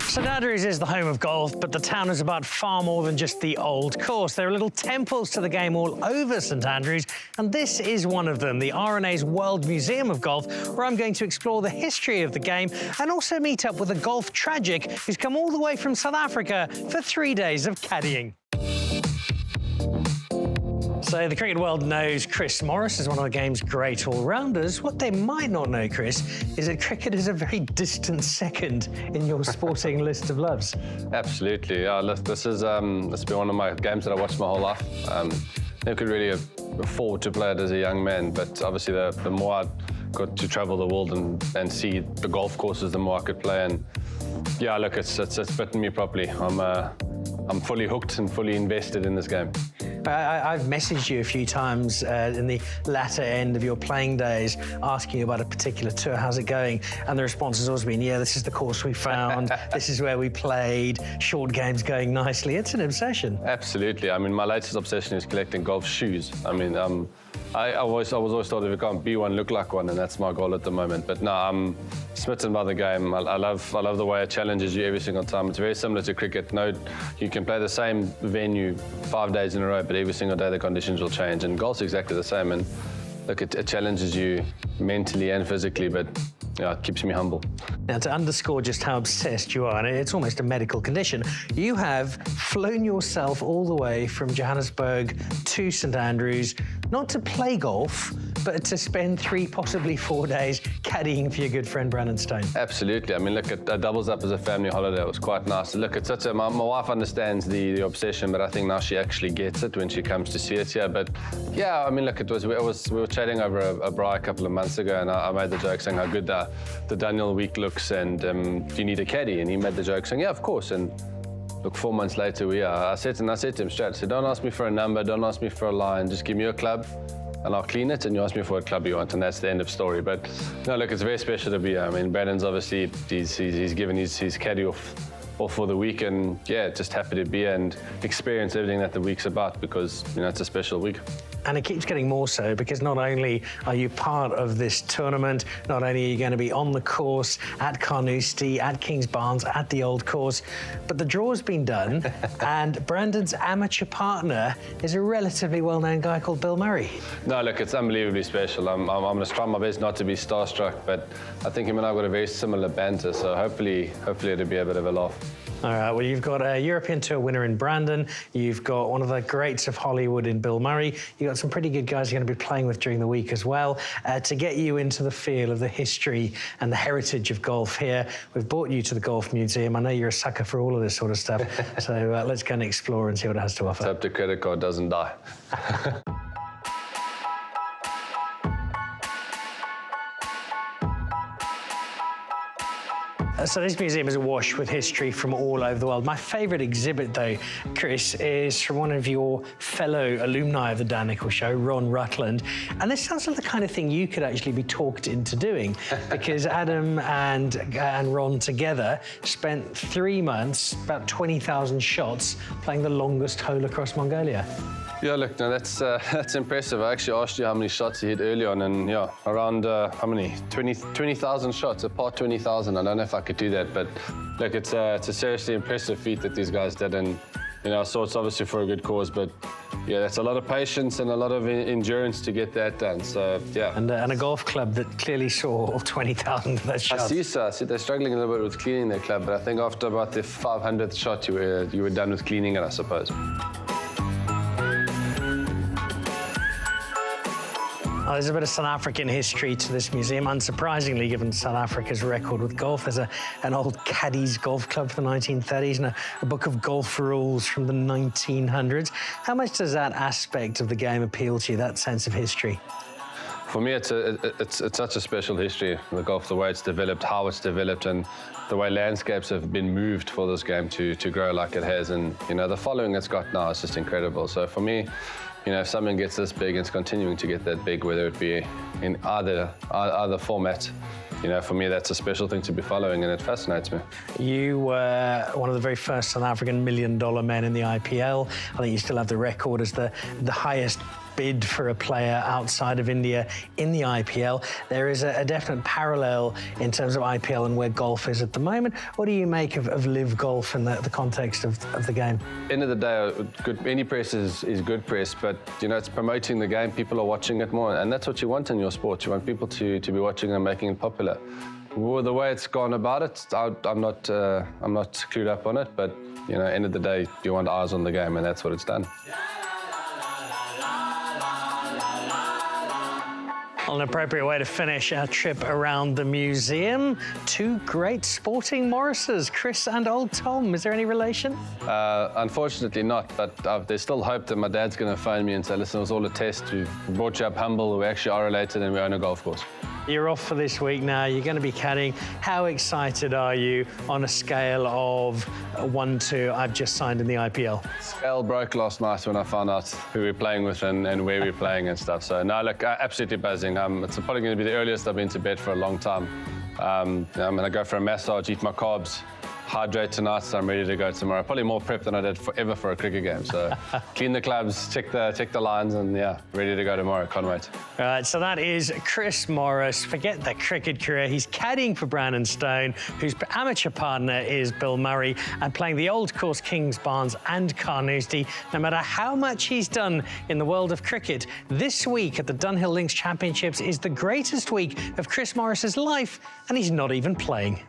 St Andrews is the home of golf, but the town is about far more than just the old course. There are little temples to the game all over St Andrews, and this is one of them, the R&A's World Museum of Golf, where I'm going to explore the history of the game and also meet up with a golf tragic who's come all the way from South Africa for 3 days of caddying. So the cricket world knows Chris Morris is one of the game's great all-rounders. What they might not know, Chris, is that cricket is a very distant second in your sporting list of loves. Absolutely. Yeah, this has been one of my games that I watched my whole life. Never could really afford to play it as a young man, but obviously the more I got to travel the world and see the golf courses, the more I could play. And yeah, look, it's bitten me properly. I'm fully hooked and fully invested in this game. I've messaged you a few times in the latter end of your playing days asking you about a particular tour, how's it going? And the response has always been, yeah, this is the course we found, this is where we played, short games going nicely. It's an obsession. Absolutely. I mean, my latest obsession is collecting golf shoes. I mean, I was always thought if it can't be one, look like one, and that's my goal at the moment. But no, I'm smitten by the game. I love the way it challenges you every single time. It's very similar to cricket. No, you can play the same venue 5 days in a row, but every single day the conditions will change. And golf's exactly the same. And look, it challenges you mentally and physically, but yeah, it keeps me humble. Now, to underscore just how obsessed you are, and it's almost a medical condition, you have flown yourself all the way from Johannesburg to St Andrews, not to play golf, but to spend 3, possibly 4 days caddying for your good friend Brandon Stone. Absolutely. I mean, look, it doubles up as a family holiday. It was quite nice. Look, it's my wife understands the obsession, but I think now she actually gets it when she comes to see it here. But yeah, I mean, look, we were chatting over a braai a couple of months ago, and I made the joke saying how good the Daniel week looks, and do you need a caddy? And he made the joke saying, yeah, of course. And look, 4 months later, I said to him straight, I said, don't ask me for a number, don't ask me for a line, just give me a club and I'll clean it, and you ask me for what club you want, and that's the end of story. But no, look, it's very special to be here. I mean, Brandon's obviously, he's given his caddy off for the week, and yeah, just happy to be here and experience everything that the week's about, because, you know, it's a special week. And it keeps getting more so, because not only are you part of this tournament, not only are you going to be on the course at Carnoustie, at Kings Barnes, at the Old Course, but the draw's been done, and Brandon's amateur partner is a relatively well-known guy called Bill Murray. No, look, it's unbelievably special. I'm going to try my best not to be starstruck, but I think him and I have got a very similar banter, so hopefully it'll be a bit of a laugh. All right, well, you've got a European Tour winner in Brandon. You've got one of the greats of Hollywood in Bill Murray. You've got some pretty good guys you're going to be playing with during the week as well. To get you into the feel of the history and the heritage of golf here, we've brought you to the Golf Museum. I know you're a sucker for all of this sort of stuff. So let's go and explore and see what it has to offer. Let's hope the credit card doesn't die. So this museum is awash with history from all over the world. My favourite exhibit, though, Chris, is from one of your fellow alumni of the Dan Nicholl Show, Ron Rutland. And this sounds like the kind of thing you could actually be talked into doing, because Adam and Ron together spent 3 months, about 20,000 shots, playing the longest hole across Mongolia. Yeah, look, no, that's impressive. I actually asked you how many shots he hit early on, and yeah, around how many? 20,000 shots, apart 20,000. I don't know if I could do that, but look, it's a seriously impressive feat that these guys did, and you know, so it's obviously for a good cause, but yeah, that's a lot of patience and a lot of endurance to get that done. So yeah. And a golf club that clearly saw all 20,000 of those shots. I see they're struggling a little bit with cleaning their club, but I think after about the 500th shot, you were done with cleaning it, I suppose. There's a bit of South African history to this museum, unsurprisingly, given South Africa's record with golf. There's an old Caddies Golf Club from the 1930s and a book of golf rules from the 1900s. How much does that aspect of the game appeal to you, that sense of history? For me, it's such a special history, the golf, the way it's developed, how it's developed, and the way landscapes have been moved for this game to grow like it has. And, you know, the following it's got now is just incredible. So for me, you know, if something gets this big and it's continuing to get that big, whether it be in either format, you know, for me, that's a special thing to be following, and it fascinates me. You were one of the very first South African $1 million men in the IPL. I think you still have the record as the highest bid for a player outside of India in the IPL. There is a definite parallel in terms of IPL and where golf is at the moment. What do you make of live golf in the context of the game? End of the day, any press is good press, but you know, it's promoting the game. People are watching it more, and that's what you want in your sport. You want people to be watching and making it popular. Well, the way it's gone about it, I'm not clued up on it, but you know, end of the day, you want eyes on the game, and that's what it's done. An appropriate way to finish our trip around the museum. Two great sporting Morrises, Chris and old Tom. Is there any relation? Unfortunately not, but there's still hope that my dad's going to phone me and say, listen, it was all a test. We brought you up humble. We actually are related and we own a golf course. You're off for this week now. You're going to be caddying. How excited are you on a scale of 1 to I've just signed in the IPL? Scale broke last night when I found out who we're playing with and where we're playing and stuff. So no, look, absolutely buzzing. It's probably going to be the earliest I've been to bed for a long time. I'm going to go for a massage, eat my carbs, hydrate tonight, so I'm ready to go tomorrow. Probably more prep than I did ever for a cricket game. So clean the clubs, check the lines, and yeah, ready to go tomorrow. Can't wait. All right, so that is Chris Morris. Forget the cricket career. He's caddying for Brandon Stone, whose amateur partner is Bill Murray, and playing the old course Kings Barnes and Carnoustie. No matter how much he's done in the world of cricket, this week at the Dunhill Links Championships is the greatest week of Chris Morris's life, and he's not even playing.